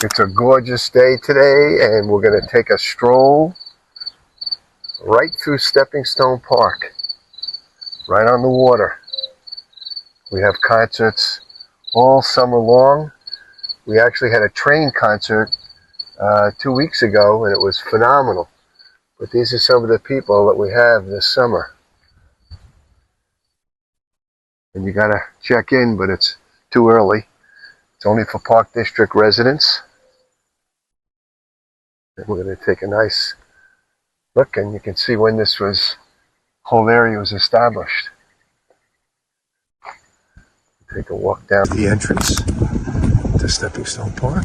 It's a gorgeous day today, and we're going to take a stroll right through Steppingstone Park, right on the water. We have concerts all summer long. We actually had a train concert 2 weeks ago, and it was phenomenal. But these are some of the people that we have this summer. And you got to check in, but it's too early. It's only for Park District residents. And we're going to take a nice look, and you can see when this whole area was established. Take a walk down the entrance to Steppingstone Park.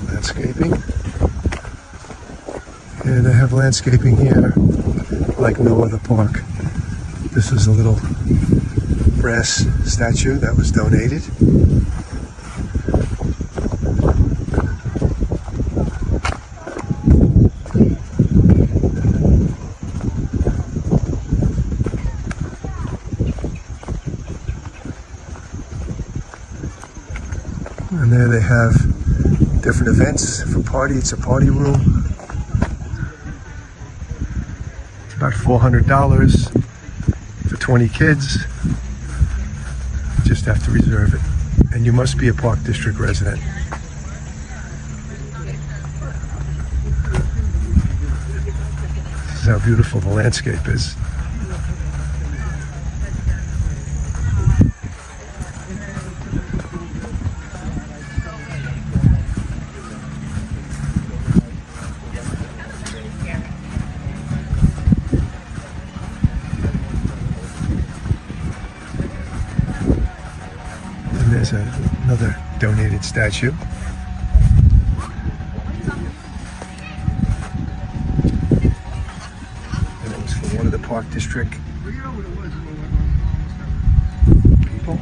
Landscaping. And they have landscaping here like no other park. This is a little brass statue that was donated. And there they have different events for party. It's a party room. It's about $400 for 20 kids. You just have to reserve it. And you must be a Park District resident. This is how beautiful the landscape is. And there's another donated statue. And it was for one of the Park District people.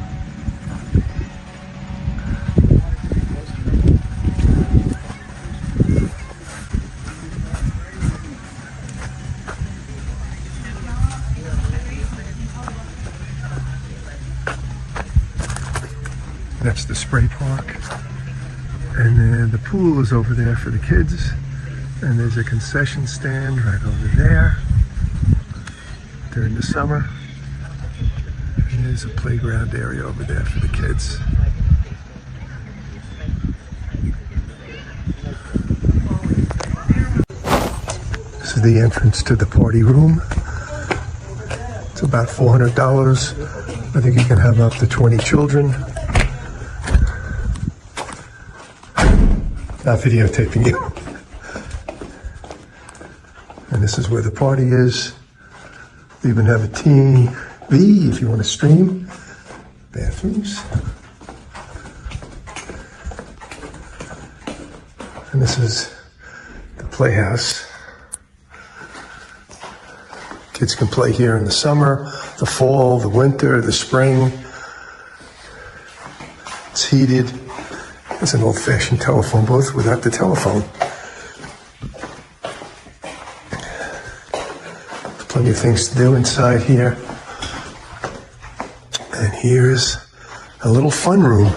That's the spray park. And then the pool is over there for the kids. And there's a concession stand right over there during the summer. And there's a playground area over there for the kids. This is the entrance to the party room. It's about $400. I think you can have up to 20 children. Not videotaping you. And this is where the party is. We even have a TV if you want to stream. Bathrooms. And this is the playhouse. Kids can play here in the summer, the fall, the winter, the spring. It's heated. It's an old-fashioned telephone booth without the telephone. There's plenty of things to do inside here. And here's a little fun room,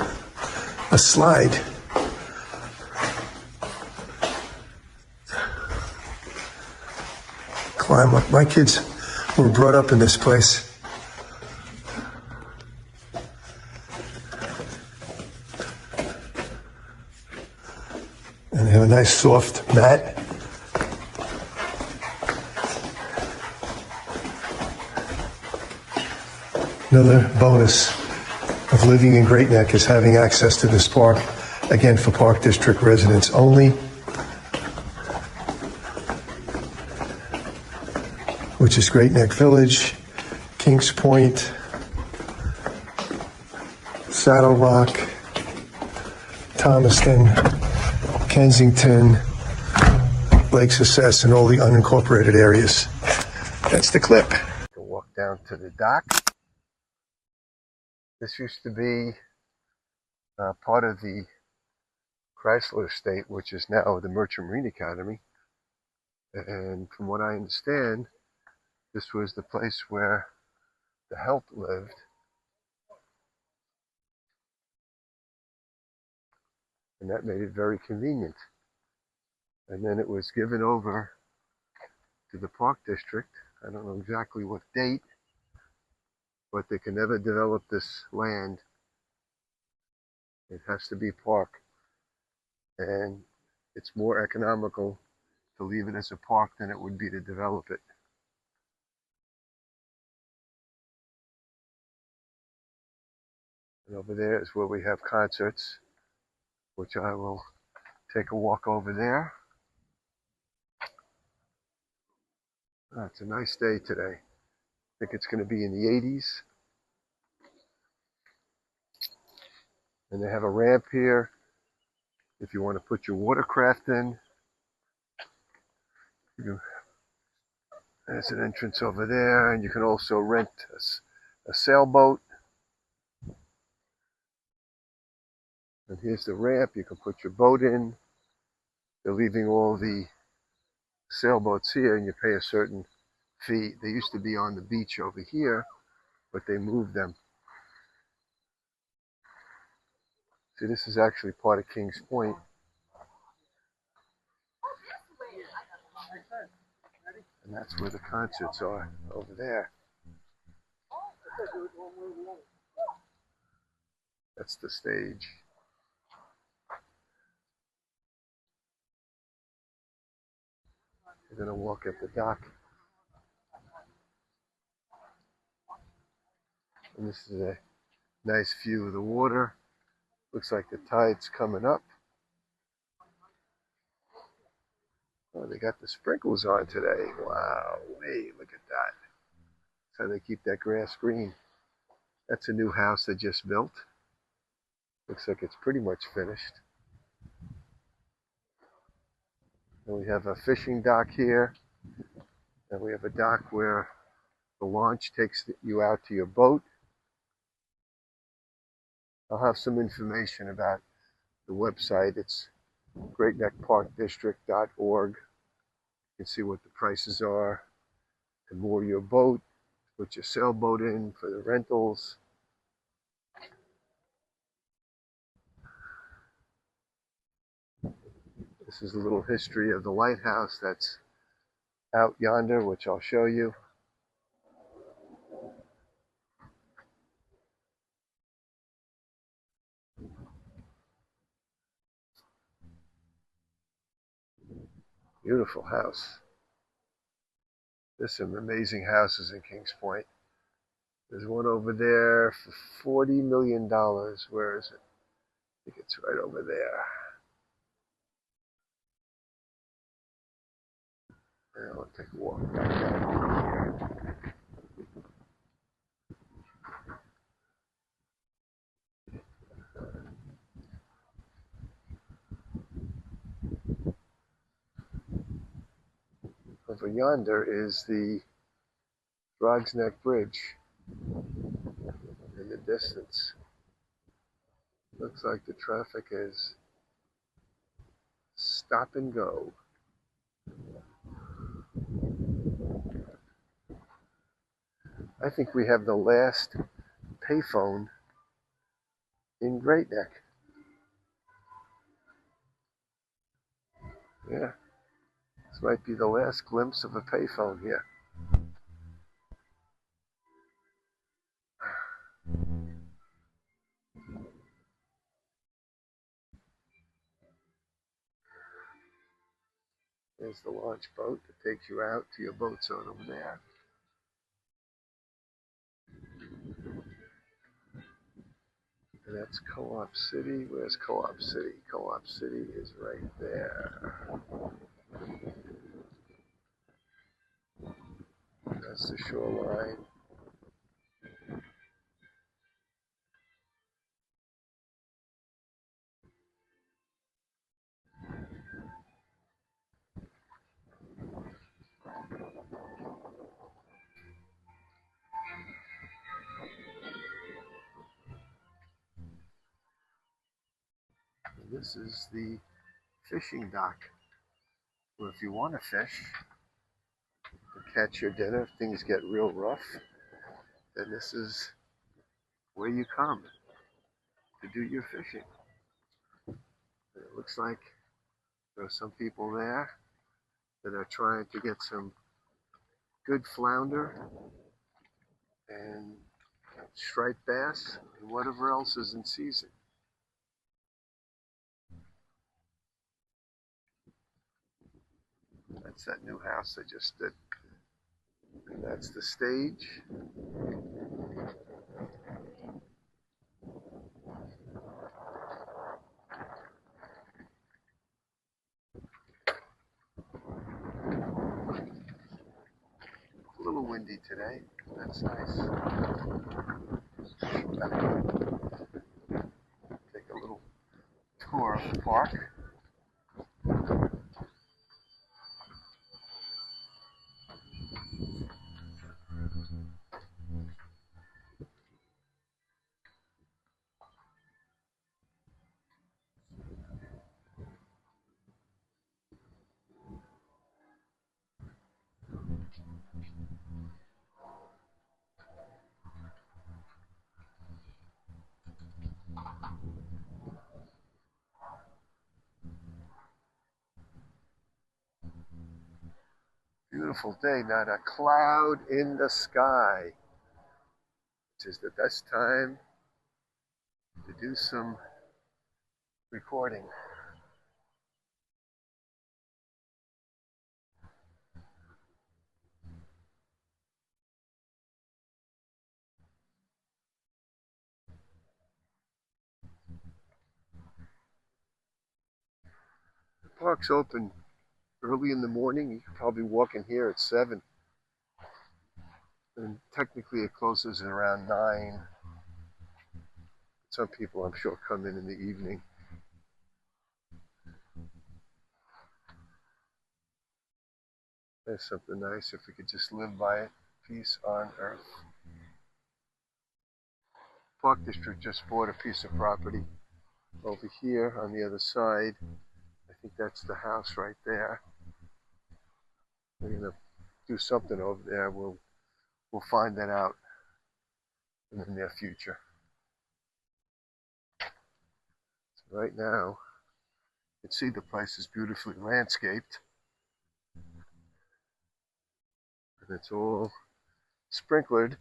a slide. Climb up. My kids were brought up in this place. And they have a nice soft mat. Another bonus of living in Great Neck is having access to this park, again for Park District residents only, which is Great Neck Village, Kings Point, Saddle Rock, Thomaston, Kensington, Lake Success, and all the unincorporated areas. That's the clip. We'll walk down to the dock. This used to be part of the Chrysler estate, which is now the Merchant Marine Academy. And from what I understand, this was the place where the Helt lived. And that made it very convenient. And then it was given over to the Park District. I don't know exactly what date, but they can never develop this land. It has to be park. And it's more economical to leave it as a park than it would be to develop it. And over there is where we have concerts, which I will take a walk over there. Oh, it's a nice day today. I think it's going to be in the 80s. And they have a ramp here if you want to put your watercraft in. There's an entrance over there, and you can also rent a sailboat. And here's the ramp. You can put your boat in. They're leaving all the sailboats here, and you pay a certain fee. They used to be on the beach over here, but they moved them. See, this is actually part of Kings Point. And that's where the concerts are, over there. That's the stage. We're going to walk at the dock. And this is a nice view of the water. Looks like the tide's coming up. Oh, they got the sprinkles on today. Wow, hey, look at that. That's how they keep that grass green. That's a new house they just built. Looks like it's pretty much finished. And we have a fishing dock here. And we have a dock where the launch takes you out to your boat. I'll have some information about the website. It's greatneckparkdistrict.org. You can see what the prices are to moor your boat, put your sailboat in for the rentals. This is a little history of the lighthouse that's out yonder, which I'll show you. Beautiful house. There's some amazing houses in Kings Point. There's one over there for $40 million. Where is it? I think it's right over there. And I'll take a walk down here. Over yonder is the Frog's Neck Bridge in the distance. Looks like the traffic is stop and go. I think we have the last payphone in Great Neck. Yeah, this might be the last glimpse of a payphone here. There's the launch boat that takes you out to your boat zone over there. And that's Co-op City. Where's Co-op City? Co-op City is right there. That's the shoreline. And this is the fishing dock Well, if you want to fish, to catch your dinner, if things get real rough, then this is where you come to do your fishing. And it looks like there are some people there that are trying to get some good flounder and striped bass and whatever else is in season. That's that new house I just did. And that's the stage. A little windy today. That's nice. Take a little tour of the park. Beautiful day, not a cloud in the sky, which is the best time to do some recording. The park's open early in the morning. You can probably walk in here at 7. And technically it closes at around 9. Some people, I'm sure, come in the evening. There's something nice if we could just live by it. Peace on earth. Park District just bought a piece of property over here on the other side. I think that's the house right there. We're gonna do something over there. We'll find that out in the near future. So right now, you can see the place is beautifully landscaped, and it's all sprinklered